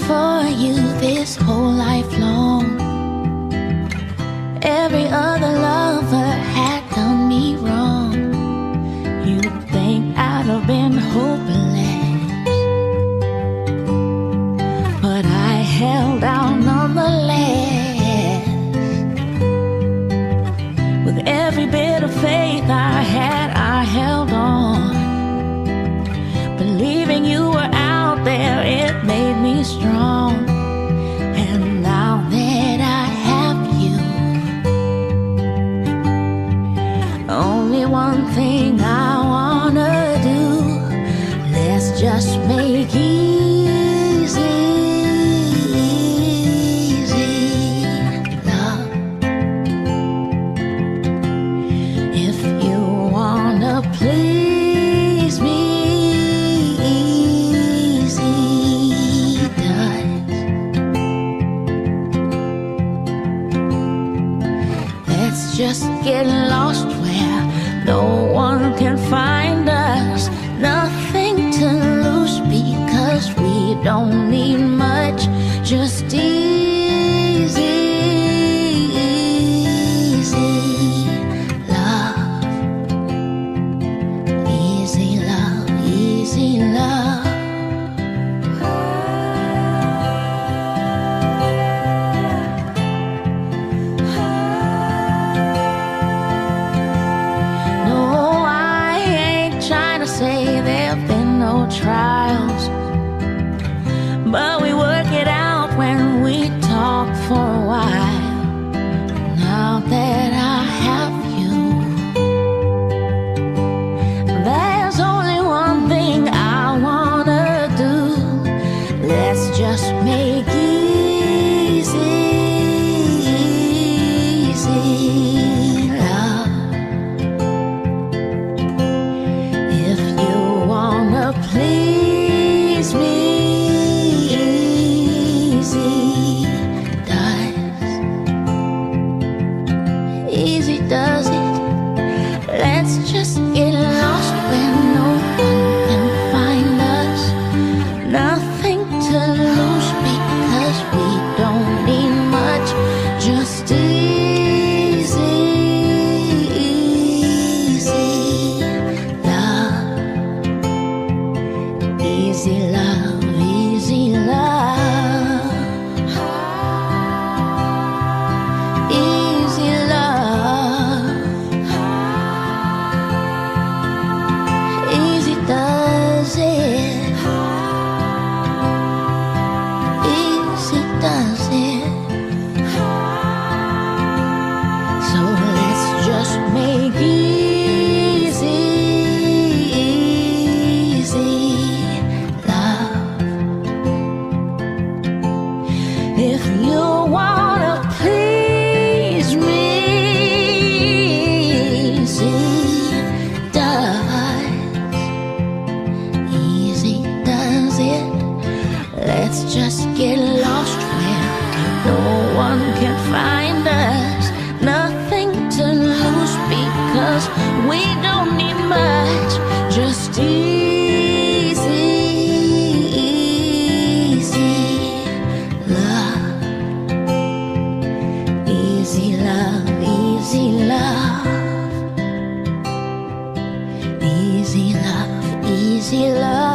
for you this whole life long. Every other lover had done me wrong. You'd think I'd have been hopeless, but I held out nonetheless. With every bit of faith I had, I held on. Believing you were out there, it made me strong. And now that I have you, only one thing I wanna do, let's just make easy love. If you wanna please me, just get lost where no one can find us. Nothing to lose because we don't need much. Just easy love. Easy love, easy love. Say there've been no trials, but we work it out when we talk for a while. Now that I have you, there's only one thing I wanna do. Let's just make easy love. Please me, easy does it. Let's just get lost where no one can find us. Nothing to lose because we don't need much. Just easy love. Easy love, easy love. Easy love. Easy does it. Easy does it. So let's just make easy love. If you wanna please me, easy does it. Let's just get lost where no one can find us. Nothing to lose because we don't need much. Just easy love. Easy love, easy love. Easy love, easy love.